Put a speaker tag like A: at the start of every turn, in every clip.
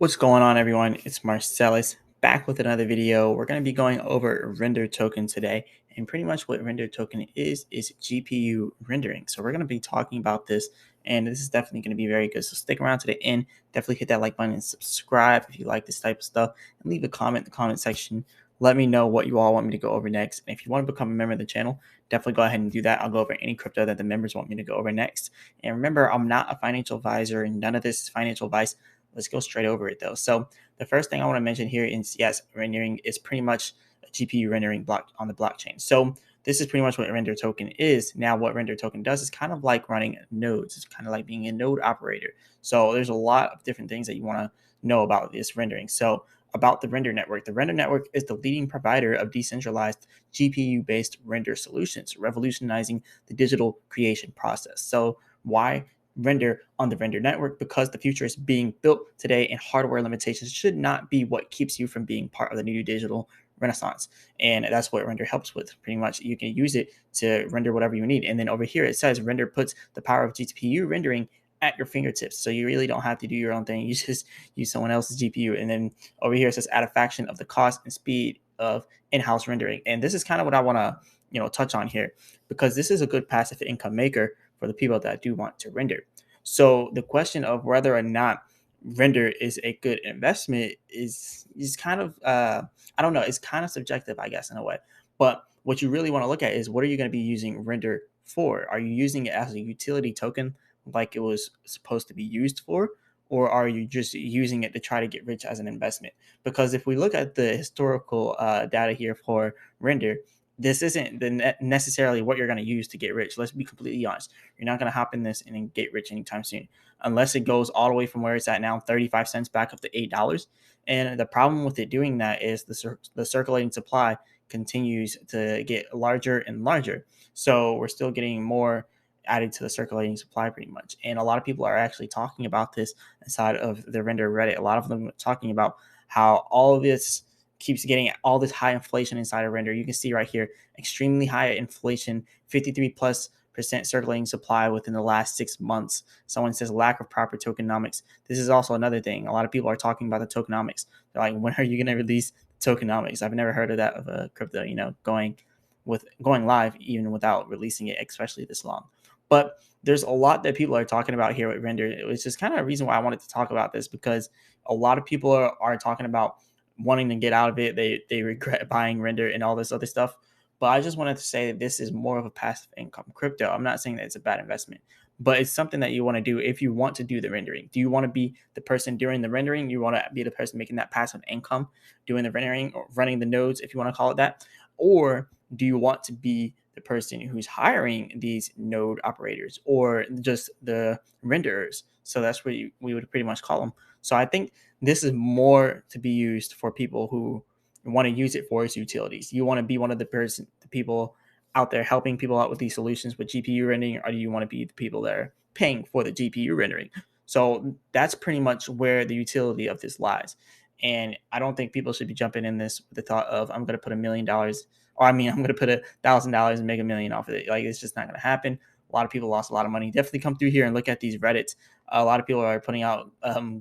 A: What's going on, everyone? It's Marsellis back with another video. We're going to be going over render token today, and pretty much what render token is GPU rendering. So we're going to be talking about this, and this is definitely going to be very good. So stick around to the end. Definitely hit that like button and subscribe if you like this type of stuff, and leave a comment in the comment section. Let me know what you all want me to go over next. And if you want to become a member of the channel, definitely go ahead and do that. I'll go over any crypto that the members want me to go over next. And remember, I'm not a financial advisor, and none of this is financial advice. Let's go straight over it though. So the first thing I want to mention here is, yes, rendering is pretty much a GPU rendering block on the blockchain. So this is pretty much what render token is. Now what render token does is kind of like running nodes. It's kind of like being a node operator. So there's a lot of different things that you want to know about this rendering. So about the render network. The render network is the leading provider of decentralized GPU-based render solutions, revolutionizing the digital creation process. So why render on the render network? Because the future is being built today, and hardware limitations should not be what keeps you from being part of the new digital renaissance. And that's what render helps with. Pretty much you can use it to render whatever you need. And then over here it says render puts the power of GPU rendering at your fingertips, so you really don't have to do your own thing. You just use someone else's GPU. And then over here it says add a fraction of the cost and speed of in-house rendering. And this is kind of what I want to touch on here, because this is a good passive income maker for the people that do want to render. So the question of whether or not render is a good investment is kind of I don't know, it's kind of subjective, I guess, in a way. But what you really want to look at is, what are you going to be using render for? Are you using it as a utility token like it was supposed to be used for, or are you just using it to try to get rich as an investment? Because if we look at the historical data here for render, this isn't necessarily what you're going to use to get rich. Let's be completely honest. You're not going to hop in this and then get rich anytime soon, unless it goes all the way from where it's at now, 35 cents back up to $8. And the problem with it doing that is the circulating supply continues to get larger and larger. So we're still getting more added to the circulating supply pretty much. And a lot of people are actually talking about this inside of the render Reddit. A lot of them are talking about how all of this keeps getting all this high inflation inside of render. You can see right here, extremely high inflation, 53+% circulating supply within the last 6 months. Someone says lack of proper tokenomics. This is also another thing. A lot of people are talking about the tokenomics. They're like, when are you going to release tokenomics? I've never heard of that, of a crypto, going live even without releasing it, especially this long. But there's a lot that people are talking about here with render. It was just kind of a reason why I wanted to talk about this, because a lot of people are talking about wanting to get out of it. They regret buying render and all this other stuff. But I just wanted to say that this is more of a passive income crypto. I'm not saying that it's a bad investment, but it's something that you want to do if you want to do the rendering. Do you want to be the person doing the rendering? You want to be the person making that passive income, doing the rendering or running the nodes, if you want to call it that? Or do you want to be the person who's hiring these node operators, or just the renderers? So that's what we would pretty much call them. So I think this is more to be used for people who want to use it for its utilities. You want to be one of the people out there helping people out with these solutions with GPU rendering, or do you want to be the people that are paying for the GPU rendering? So that's pretty much where the utility of this lies. And I don't think people should be jumping in this with the thought of, I'm going to put $1,000,000, or I'm going to put $1,000 and make $1 million off of it. Like, it's just not going to happen. A lot of people lost a lot of money. Definitely come through here and look at these Reddits. A lot of people are putting out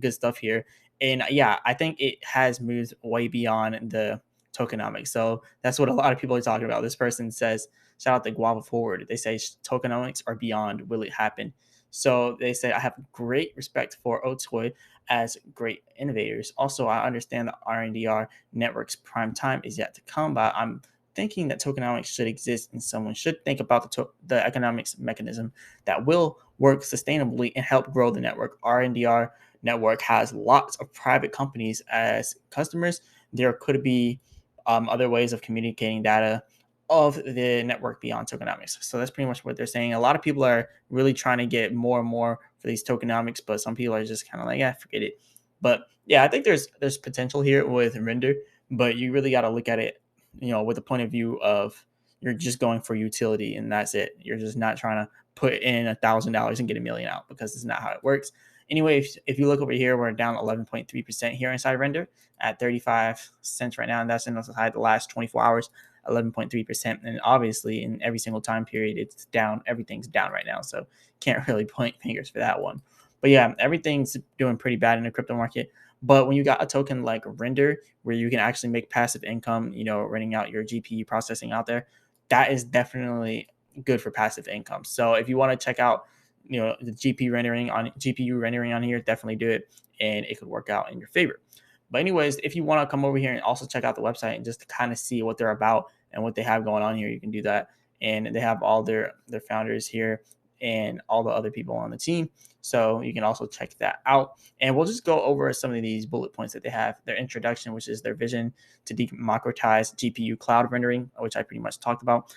A: good stuff here. And yeah, I think it has moved way beyond the tokenomics. So that's what a lot of people are talking about. This person says, shout out to Guava Forward. They say tokenomics are beyond. Will it happen? So they say, I have great respect for Otoy as great innovators. Also, I understand the RNDR network's prime time is yet to come, but I'm thinking that tokenomics should exist, and someone should think about the economics mechanism that will work sustainably and help grow the network. RNDR network has lots of private companies as customers. There could be other ways of communicating data of the network beyond tokenomics. So that's pretty much what they're saying. A lot of people are really trying to get more and more for these tokenomics, but some people are just kind of like, yeah, forget it. But yeah, I think there's potential here with render, but you really got to look at it, with the point of view of, you're just going for utility and that's it. You're just not trying to put in $1,000 and get $1 million out, because it's not how it works. Anyway, if you look over here, we're down 11.3% here inside render at 35 cents right now, and that's inside the last 24 hours. 11.3%, and obviously in every single time period it's down. Everything's down right now, so can't really point fingers for that one. But yeah, everything's doing pretty bad in the crypto market. But when you got a token like Render, where you can actually make passive income, renting out your GPU processing out there, that is definitely good for passive income. So if you want to check out, the GPU rendering on here, definitely do it, and it could work out in your favor. But anyways, if you want to come over here and also check out the website and just to kind of see what they're about and what they have going on here, you can do that. And they have all their founders here and all the other people on the team. So you can also check that out. And we'll just go over some of these bullet points that they have. Their introduction, which is their vision to democratize GPU cloud rendering, which I pretty much talked about.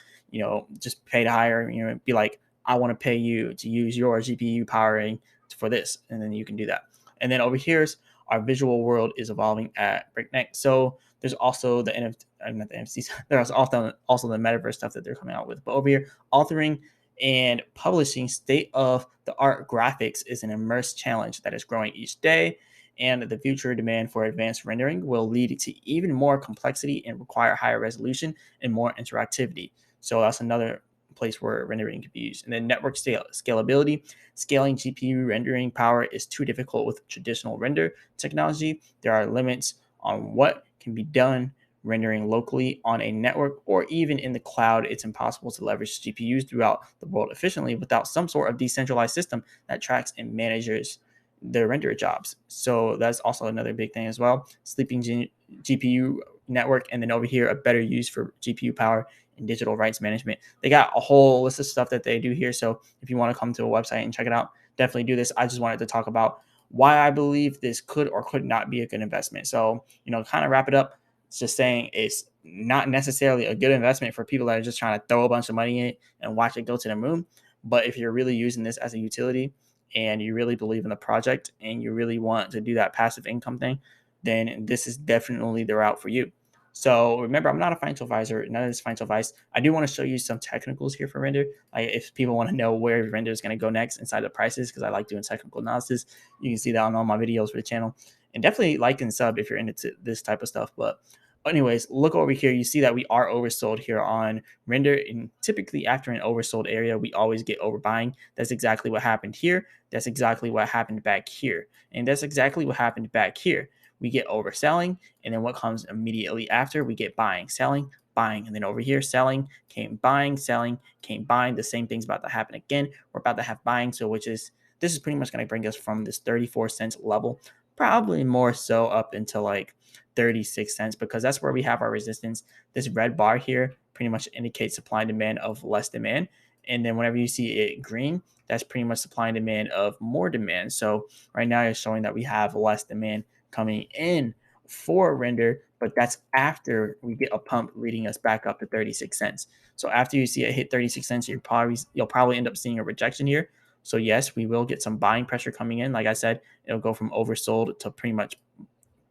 A: Just pay to hire, be like, I want to pay you to use your GPU powering for this. And then you can do that. And then over here's our visual world is evolving at breakneck. So there's also the not the NFTs. There's also the metaverse stuff that they're coming out with. But over here, authoring and publishing state-of-the-art graphics is an immense challenge that is growing each day, and the future demand for advanced rendering will lead to even more complexity and require higher resolution and more interactivity. So that's another place where rendering can be used. And then network scalability. Scaling GPU rendering power is too difficult with traditional render technology. There are limits on what can be done rendering locally on a network or even in the cloud. It's impossible to leverage GPUs throughout the world efficiently without some sort of decentralized system that tracks and manages the render jobs. So that's also another big thing as well. Sleeping GPU network, and then over here, a better use for GPU power and digital rights management. They got a whole list of stuff that they do here. So if you want to come to a website and check it out, definitely do this. I just wanted to talk about why I believe this could or could not be a good investment. So, kind of wrap it up. It's just saying it's not necessarily a good investment for people that are just trying to throw a bunch of money in it and watch it go to the moon. But if you're really using this as a utility and you really believe in the project and you really want to do that passive income thing, then this is definitely the route for you. So remember, I'm not a financial advisor, none of this financial advice. I do want to show you some technicals here for render. Like if people want to know where render is going to go next inside the prices, because I like doing technical analysis, you can see that on all my videos for the channel. And definitely like and sub if you're into this type of stuff. But anyways, look over here. You see that we are oversold here on render. And typically after an oversold area, we always get overbuying. That's exactly what happened here. That's exactly what happened back here. And that's exactly what happened back here. We get overselling, and then what comes immediately after, we get buying, selling, buying, and then over here, selling, came buying, selling, came buying. The same thing's about to happen again. We're about to have buying, so this is pretty much going to bring us from this 34 cents level, probably more so up into like 36 cents, because that's where we have our resistance. This red bar here pretty much indicates supply and demand of less demand. And then whenever you see it green, that's pretty much supply and demand of more demand. So right now it's showing that we have less demand coming in for render, but that's after we get a pump leading us back up to 36 cents. So after you see it hit 36 cents, you'll probably end up seeing a rejection here. So yes, we will get some buying pressure coming in. Like I said, it'll go from oversold to pretty much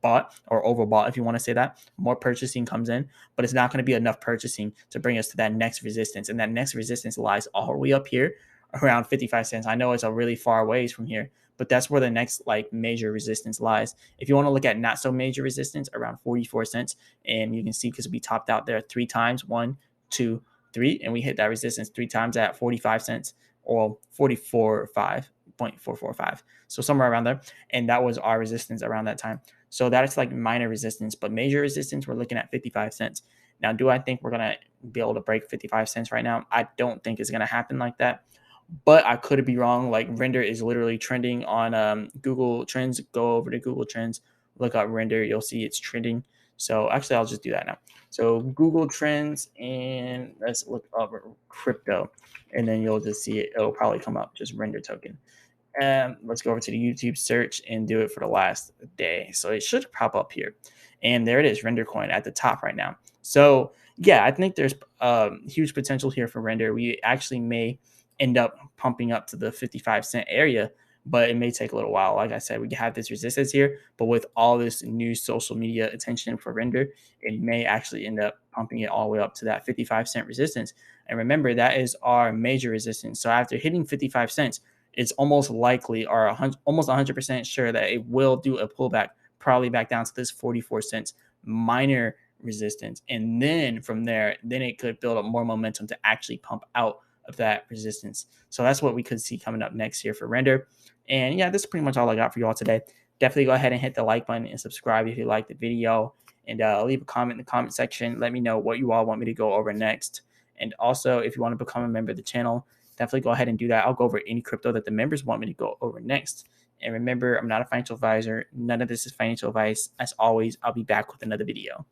A: bought or overbought, if you want to say that. More purchasing comes in, but it's not going to be enough purchasing to bring us to that next resistance. And that next resistance lies all the way up here around 55 cents. I know it's a really far ways from here, but that's where the next like major resistance lies. If you want to look at not so major resistance, around 44 cents, and you can see because we topped out there 3 times, 1, 2, 3, and we hit that resistance 3 times at 45 cents or 44.5. So somewhere around there. And that was our resistance around that time. So that's like minor resistance, but major resistance, we're looking at 55 cents. Now, do I think we're going to be able to break 55 cents right now? I don't think it's going to happen like that, but I could be wrong. Like render is literally trending on Google Trends. Go over to Google Trends, look up render. You'll see it's trending. So actually, I'll just do that now. So Google Trends, and let's look up crypto, and then you'll just see it. It'll probably come up, just render token. Let's go over to the YouTube search and do it for the last day. So it should pop up here. And there it is, render coin at the top right now. So yeah, I think there's huge potential here for render. We actually may end up pumping up to the 55 cent area, but it may take a little while. Like I said, we have this resistance here, but with all this new social media attention for render, it may actually end up pumping it all the way up to that 55 cent resistance. And remember, that is our major resistance. So after hitting 55 cents, it's almost likely or almost 100% sure that it will do a pullback, probably back down to this 44 cents minor resistance. And then from there, then it could build up more momentum to actually pump out of that resistance. So that's what we could see coming up next here for render. And yeah, this is pretty much all I got for you all today. definitely go ahead and hit the like button and subscribe if you liked the video. And leave a comment in the comment section. Let me know what you all want me to go over next. And also, if you want to become a member of the channel, definitely go ahead and do that. I'll go over any crypto that the members want me to go over next. And remember, I'm not a financial advisor. None of this is financial advice. As always, I'll be back with another video.